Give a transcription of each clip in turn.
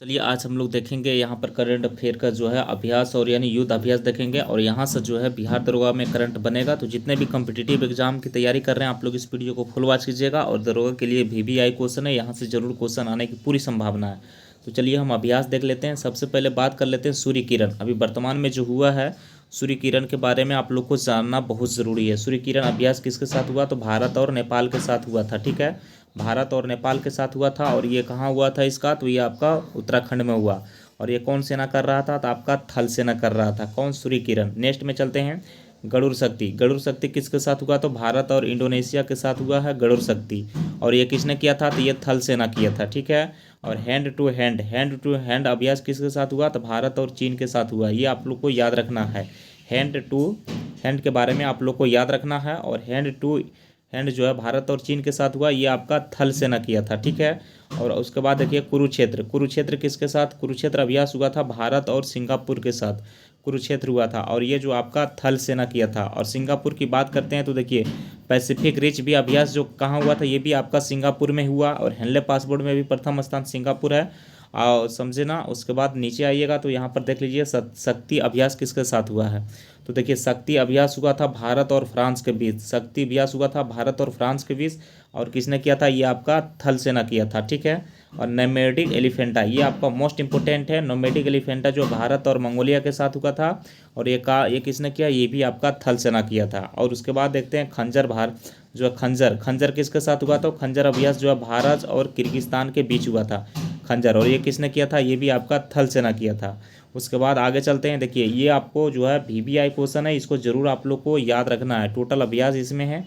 चलिए आज हम लोग देखेंगे यहाँ पर करंट अफेयर का जो है अभ्यास और यानी युद्ध अभ्यास देखेंगे और यहाँ से जो है बिहार दरोगा में करंट बनेगा। तो जितने भी कॉम्पिटिटिव एग्जाम की तैयारी कर रहे हैं आप लोग इस वीडियो को फुल वॉच कीजिएगा। और दरोगा के लिए VVI क्वेश्चन है, यहाँ से जरूर क्वेश्चन आने की पूरी संभावना है। तो चलिए हम अभ्यास देख लेते हैं। सबसे पहले बात कर लेते हैं सूर्य किरण। अभी वर्तमान में जो हुआ है सूर्य किरण के बारे में आप लोग को जानना बहुत ज़रूरी है। सूर्य किरण अभ्यास किसके साथ हुआ? तो भारत और नेपाल के साथ हुआ था। ठीक है, भारत और नेपाल के साथ हुआ था। और ये कहाँ हुआ था इसका? तो ये आपका उत्तराखंड में हुआ। और ये कौन सेना कर रहा था? तो आपका थल सेना कर रहा था। कौन? सूर्य किरण। नेक्स्ट में चलते हैं गरुड़ शक्ति। गरुड़ शक्ति किसके साथ हुआ? तो भारत और इंडोनेशिया के साथ हुआ है गरुड़ शक्ति। और ये किसने किया था? तो ये थल सेना किया था। ठीक है। और हैंड टू हैंड अभ्यास किसके साथ हुआ? तो भारत और चीन के साथ हुआ। ये आप लोग को याद रखना है। हैंड टू हैंड के बारे में आप लोग को याद रखना है। और हैंड टू हैंड जो है भारत और चीन के साथ हुआ, ये आपका थल सेना किया था। ठीक है। और उसके बाद देखिए कुरुक्षेत्र किसके साथ? कुरुक्षेत्र अभ्यास हुआ था भारत और सिंगापुर के साथ। कुरुक्षेत्र हुआ था और ये जो आपका थल सेना किया था। और सिंगापुर की बात करते हैं तो देखिए पैसिफिक रिच भी अभ्यास जो कहाँ हुआ था, ये भी आपका सिंगापुर में हुआ। और हेनले पासपोर्ट में भी प्रथम स्थान सिंगापुर है। और समझे ना। उसके बाद नीचे आइएगा तो यहाँ पर देख लीजिए शक्ति अभ्यास किसके साथ हुआ है। तो देखिए शक्ति अभ्यास हुआ था भारत और फ्रांस के बीच। शक्ति अभ्यास हुआ था भारत और फ्रांस के बीच। और किसने किया था? ये आपका थल सेना किया था। ठीक है। और नोमैडिक एलिफेंटा, ये आपका मोस्ट इंपोर्टेंट है। नोमैडिक एलिफेंटा जो भारत और मंगोलिया के साथ हुआ था। और ये किसने किया? ये भी आपका थल सेना किया था। और उसके बाद देखते हैं खंजर जो है खंजर किसके साथ हुआ? तो खंजर अभ्यास जो है भारत और किर्गिस्तान के बीच हुआ था खंजर। और ये किसने किया था? ये भी आपका थल सेना किया था। उसके बाद आगे चलते हैं। देखिए ये आपको जो है VVI क्वेश्चन है, इसको जरूर आप लोग को याद रखना है। टोटल अभ्यास इसमें है।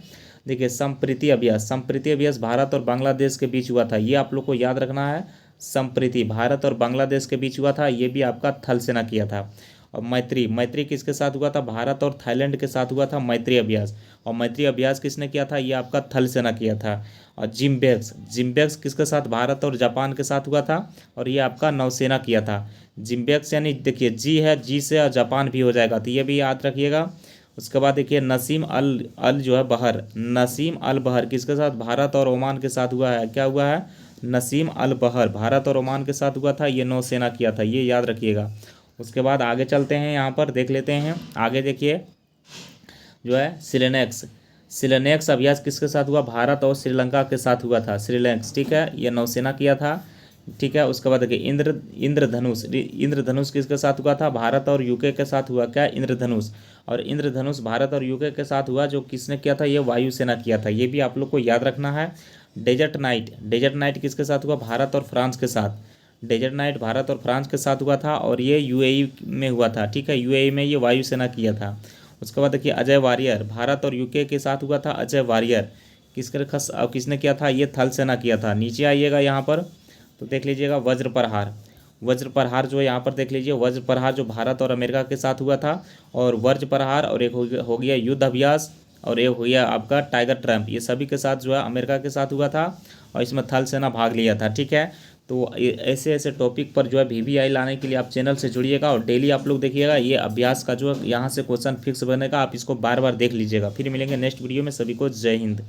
देखिए संप्रीति अभ्यास भारत और बांग्लादेश के बीच हुआ था। ये आप लोग को याद रखना है। संप्रीति भारत और बांग्लादेश के बीच हुआ था, ये भी आपका थल सेना किया था। और मैत्री किसके साथ हुआ था? भारत और थाईलैंड के साथ हुआ था मैत्री अभ्यास। और मैत्री अभ्यास किसने किया था? ये आपका थल सेना किया था। और जिम्बेक्स किसके साथ? भारत और जापान के साथ हुआ था। और ये आपका नौसेना किया था। जिम्बेक्स यानी देखिए जी से जापान भी हो जाएगा, तो ये भी याद रखिएगा। उसके बाद देखिए नसीम अल जो है बहर किसके साथ? भारत और ओमान के साथ हुआ है। क्या हुआ है? नसीम अल बहर भारत और ओमान के साथ हुआ था। ये नौसेना किया था, ये याद रखिएगा। उसके बाद आगे चलते हैं, यहाँ पर देख लेते हैं। आगे देखिए जो है सिलेनेक्स अभ्यास किसके साथ हुआ? भारत और श्रीलंका के साथ हुआ था। सिलेनेक्स, ठीक है, ये नौसेना किया था। ठीक है। उसके बाद देखिए इंद्रधनुष किसके साथ हुआ था? भारत और यूके के साथ हुआ। क्या? इंद्रधनुष। और इंद्रधनुष भारत और यूके के साथ हुआ, जो किसने किया था? ये वायुसेना किया था। ये भी आप लोग को याद रखना है। डेजर्ट नाइट किसके साथ हुआ? भारत और फ्रांस के साथ। डेजर्ट नाइट भारत और फ्रांस के साथ हुआ था। और ये UAE में हुआ था। ठीक है, UAE में ये वायुसेना किया था। उसके बाद देखिए अजय वारियर भारत और यूके के साथ हुआ था। अजय वारियर किसने किया था? ये थल सेना किया था। नीचे आइएगा यहाँ पर तो देख लीजिएगा वज्र प्रहार जो है यहाँ पर देख लीजिए। वज्र प्रहार जो भारत और अमेरिका के साथ हुआ था। और वज्र प्रहार और एक हो गया युद्ध अभ्यास। और एक हो गया आपका टाइगर ट्रम्प, ये सभी के साथ जो है अमेरिका के साथ हुआ था। और इसमें थल सेना भाग लिया था। ठीक है। तो ऐसे ऐसे टॉपिक पर जो है VVI लाने के लिए आप चैनल से जुड़िएगा और डेली आप लोग देखिएगा। ये अभ्यास का जो यहाँ से क्वेश्चन फिक्स बनेगा, आप इसको बार बार देख लीजिएगा। फिर मिलेंगे नेक्स्ट वीडियो में। सभी को जय हिंद।